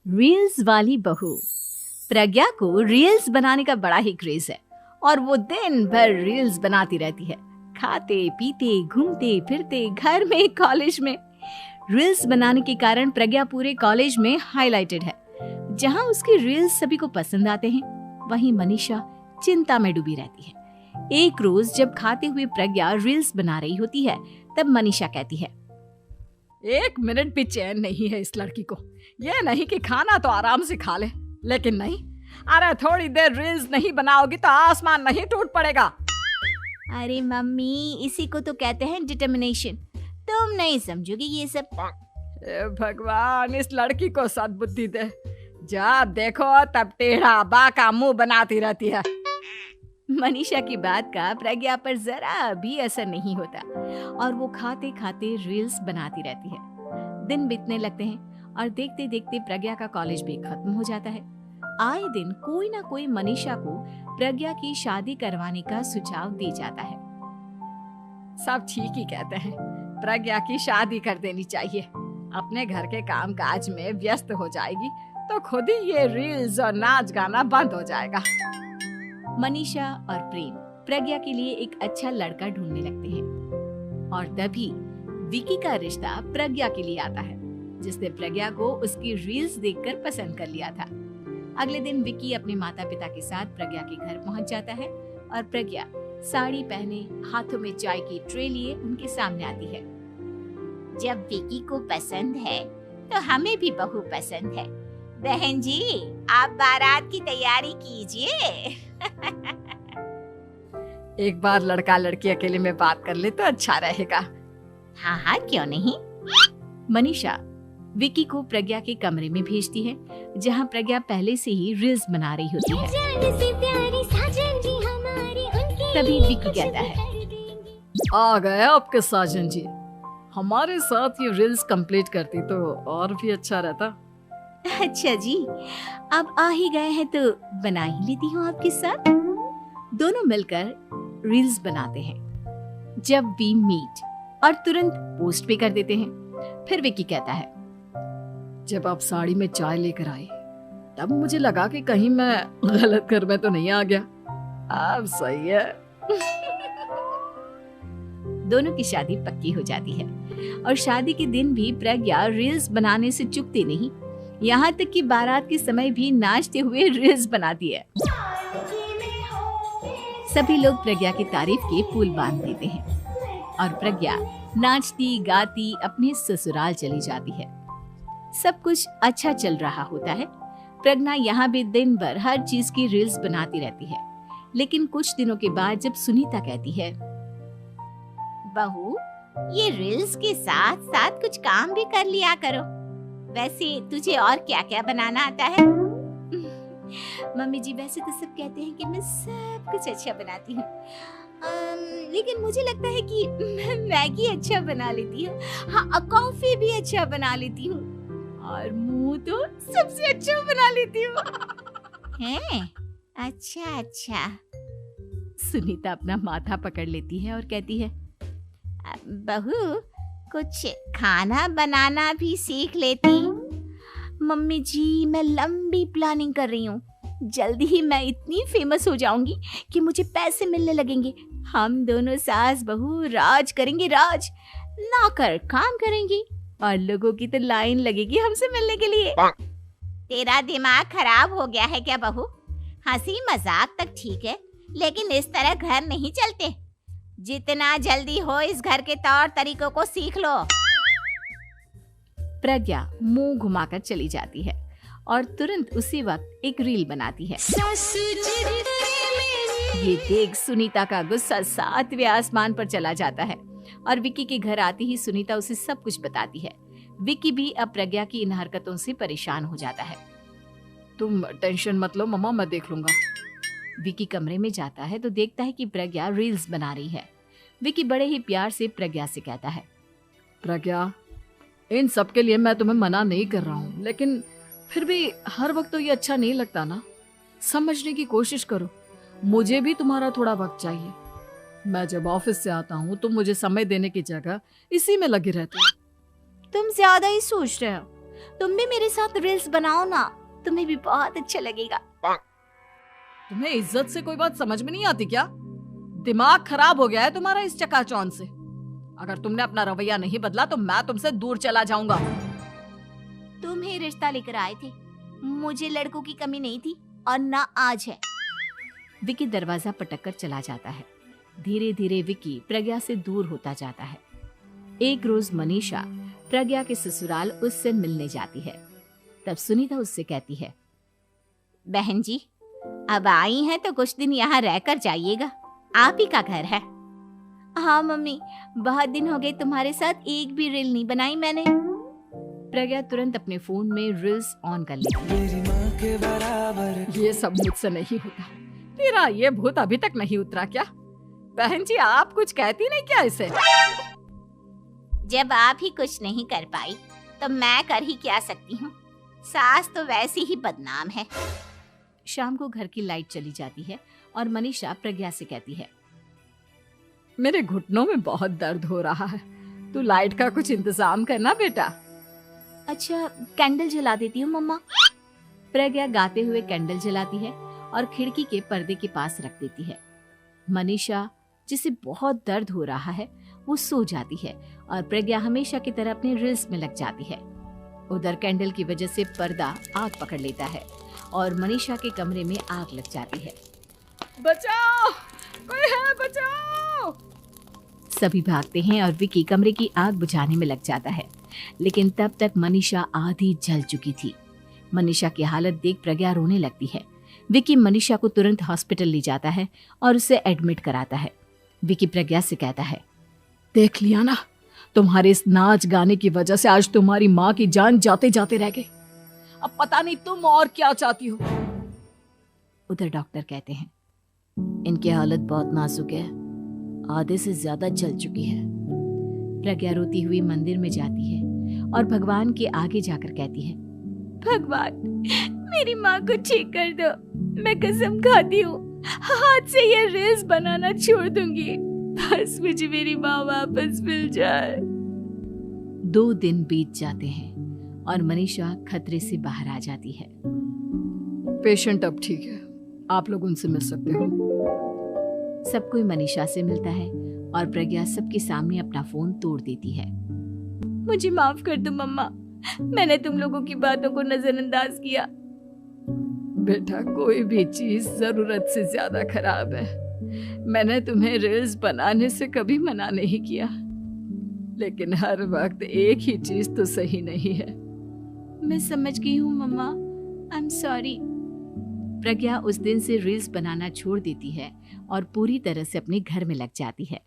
Reels वाली बहू। प्रज्ञा को रील्स बनाने का बड़ा ही क्रेज है और वो दिन भर रील्स बनाती रहती है। खाते पीते घूमते फिरते घर में कॉलेज में रील्स बनाने के कारण प्रज्ञा पूरे कॉलेज में हाईलाइटेड है। जहां उसकी रील्स सभी को पसंद आते हैं, वहीं मनीषा चिंता में डूबी रहती है। एक रोज जब खाते हुए प्रज्ञा रील्स बना रही होती है, तब मनीषा कहती है, 1 मिनट भी चैन नहीं है इस लड़की को। ये नहीं कि खाना तो आराम से खा ले, लेकिन नहीं, अरे थोड़ी देर रील्स नहीं बनाओगी तो आसमान नहीं टूट पड़ेगा। अरे मम्मी, इसी को तो कहते हैं डिटर्मिनेशन। तुम नहीं समझोगी ये सब। भगवान, इस लड़की को सद्बुद्धि दे। जब देखो तब टेढ़ा बाका मुंह बनाती रहती है। मनीषा की बात का प्रज्ञा पर जरा भी असर नहीं होता और वो खाते खाते रील्स बनाती रहती है। दिन बीतने लगते हैं और देखते देखते प्रज्ञा का कॉलेज भी खत्म हो जाता है। आए दिन कोई ना कोई मनीषा को प्रज्ञा की शादी करवाने का सुझाव दे जाता है। सब ठीक ही कहते हैं, प्रज्ञा की शादी कर देनी चाहिए। अपने घर के काम काज में व्यस्त हो जाएगी तो खुद ही ये रील्स और नाच गाना बंद हो जाएगा। मनीषा और प्रेम प्रज्ञा के लिए एक अच्छा लड़का ढूंढने लगते हैं और तभी विकी का रिश्ता प्रज्ञा के लिए आता है, जिसने प्रज्ञा को उसकी रील्स देखकर पसंद कर लिया था। अगले दिन विकी अपने माता पिता के साथ प्रज्ञा के घर पहुंच जाता है और प्रज्ञा साड़ी पहने हाथों में चाय की ट्रे लिए उनके सामने आती है। जब विकी को पसंद है तो हमें भी बहू पसंद है। बहन जी, आप बारात की तैयारी कीजिए। एक बार लड़का लड़की अकेले में बात कर ले तो अच्छा रहेगा। हाँ हाँ, क्यों नहीं। मनीषा विकी को प्रज्ञा के कमरे में भेजती है, जहां प्रज्ञा पहले से ही रील्स बना रही होती है। तभी विकी कहता है, आ गए आपके साजन जी। हमारे साथ ये रील्स कंप्लीट करती तो और भी अच्छा रहता। अच्छा जी, अब आ ही गए हैं तो बना ही लेती हूँ आपके साथ। दोनों मिलकर रील्स बनाते हैं। जब वी मीट और तुरंत पोस्ट भी कर देते हैं। फिर विकी कहता है, जब आप साड़ी में चाय लेकर आए तब मुझे लगा कि कहीं मैं गलत घर में तो नहीं आ गया। अब सही है। दोनों की शादी पक्की हो जाती है और शादी के दिन भी प्रज्ञा रील्स बनाने से चूकती नहीं। यहाँ तक कि बारात के समय भी नाचते हुए रील्स बनाती है। सभी लोग प्रज्ञा की तारीफ के पुल बांध देते हैं और प्रज्ञा नाचती गाती अपने ससुराल चली जाती है। सब कुछ अच्छा चल रहा होता है। प्रज्ञा यहाँ भी दिन भर हर चीज की रील्स बनाती रहती है। लेकिन कुछ दिनों के बाद जब सुनीता कहती है, बहू, ये रील्स के साथ साथ कुछ काम भी कर लिया करो। वैसे तुझे और क्या क्या बनाना आता है? मम्मी जी, वैसे तो सब कहते हैं कि मैं सब कुछ अच्छा बनाती हूँ, लेकिन मुझे लगता है कि मैं मैगी अच्छा बना लेती हूँ। हाँ, कॉफी भी अच्छा बना लेती हूँ और मुंह तो सबसे अच्छा बना लेती हूँ। हैं? अच्छा अच्छा। सुनीता अपना माथा पकड़ लेती है और कहती है, बहू, कुछ खाना बनाना भी सीख लेती। मम्मी जी, मैं लंबी प्लानिंग कर रही हूँ। जल्दी ही मैं इतनी फेमस हो जाऊंगी कि मुझे पैसे मिलने लगेंगे। हम दोनों सास बहू राज करेंगे, राज। नौकर काम करेंगे और लोगों की तो लाइन लगेगी हमसे मिलने के लिए। तेरा दिमाग खराब हो गया है क्या बहू? हंसी मजाक तक ठीक है, लेकिन इस तरह घर नहीं चलते। जितना जल्दी हो इस घर के तौर तरीकों को सीख लो। प्रज्ञा मुंह घुमाकर चली जाती है और तुरंत उसी वक्त एक रील बनाती है। ये देख सुनीता का गुस्सा 7वें आसमान पर चला जाता है और विकी के घर आती ही सुनीता उसे सब कुछ बताती है। विकी भी अब प्रज्ञा की इन हरकतों से परेशान हो जाता है। तुम टेंशन मत लो मम्मा, मैं देख लूंगा। विकी कमरे में जाता है तो देखता है कि प्रज्ञा रील्स बना रही है। विकी बड़े ही प्यार से प्रज्ञा से कहता है, प्रज्ञा, इन सब के लिए मैं तुम्हें मना नहीं कर रहा हूँ, लेकिन फिर भी हर वक्त तो ये अच्छा नहीं लगता ना। समझने की कोशिश करो, मुझे भी तुम्हारा थोड़ा वक्त चाहिए। मैं जब ऑफिस से आता हूँ तो मुझे समय देने की जगह इसी में लगी रहती है। तुम ज्यादा ही सोच रहे हो। तुम भी मेरे साथ रील्स बनाओ ना, तुम्हें भी बहुत अच्छा लगेगा। तुम्हें इज्जत से कोई बात समझ में नहीं आती क्या? दिमाग खराब हो गया है तुम्हारा इस चकाचौंध से। अगर तुमने अपना रवैया नहीं बदला तो मैं तुमसे दूर चला जाऊंगा। तुम ही रिश्ता लेकर आए थे, मुझे लड़कों की कमी नहीं थी और ना आज है। विकी दरवाजा पटक कर चला जाता है। धीरे धीरे विकी प्रज्ञा से दूर होता जाता है। एक रोज मनीषा प्रज्ञा के ससुराल उससे मिलने जाती है। तब सुनीता उससे कहती है, बहन जी, अब आई हैं तो कुछ दिन यहाँ रहकर जाइएगा, आप ही का घर है। हाँ मम्मी, बहुत दिन हो गए तुम्हारे साथ एक भी रील नहीं बनाई मैंने। प्रज्ञा तुरंत अपने फोन में रील्स ऑन कर लेती है। ये सब मुझसे नहीं होता। तेरा ये भूत अभी तक नहीं उतरा क्या? बहन जी, आप कुछ कहती नहीं क्या इसे? जब आप ही कुछ नहीं कर पाई तो मैं कर ही क्या सकती हूँ। सास तो वैसी ही बदनाम है। शाम को घर की लाइट चली जाती है और मनीषा प्रज्ञा से कहती है, मेरे घुटनों में बहुत दर्द हो रहा है, तू लाइट का कुछ इंतजाम करना बेटा। अच्छा, कैंडल जला देती हूँ मम्मा। प्रज्ञा गाते हुए कैंडल जलाती है और खिड़की के पर्दे के पास रख देती है। मनीषा, जिसे बहुत दर्द हो रहा है, वो सो जाती है और प्रज्ञा हमेशा की तरह अपने रील्स में लग जाती है। उधर कैंडल की वजह से पर्दा आग पकड़ लेता है और मनीषा के कमरे में आग लग जाती है। बचाओ, कोई है, बचाओ। सभी भागते हैं और विकी कमरे की आग बुझाने में लग जाता है, लेकिन तब तक मनीषा आधी जल चुकी थी। मनीषा की हालत देख प्रज्ञा रोने लगती है। विकी मनीषा को तुरंत हॉस्पिटल ले जाता है और उसे एडमिट कराता है। विकी प्रज्ञा से कहता है, देख लिया ना, तुम्हारे इस नाच गाने की वजह से आज तुम्हारी माँ की जान जाते जाते रह गई। अब पता नहीं तुम और क्या चाहती हो। उधर डॉक्टर कहते हैं, इनकी हालत बहुत नाजुक है, आधे से ज्यादा जल चुकी है। प्रज्ञा रोती हुई मंदिर में जाती है और भगवान के आगे जाकर कहती है, भगवान, मेरी माँ को ठीक कर दो। मैं कसम खाती हूँ, हाथ से ये रील्स बनाना छोड़ दूंगी। बस मुझे मेरी माँ वापस मिल जाए। 2 दिन बीत जाते हैं और मनीषा खतरे से बाहर आ जाती है। पेशेंट अब ठीक है, आप लोग उनसे मिल सकते हो। सब कोई मनीषा से मिलता है और प्रज्ञा सबके सामने अपना फोन तोड़ देती है। मुझे माफ कर दो मम्मा, मैंने तुम लोगों की बातों को नजरअंदाज किया। बेटा, कोई भी चीज जरूरत से ज्यादा खराब है। मैंने तुम्हें रील्स बनाने से कभी मना नहीं किया, लेकिन हर वक्त एक ही चीज तो सही नहीं है। मैं समझ गई हूँ मम्मा, आई एम सॉरी। प्रज्ञा उस दिन से रील्स बनाना छोड़ देती है और पूरी तरह से अपने घर में लग जाती है।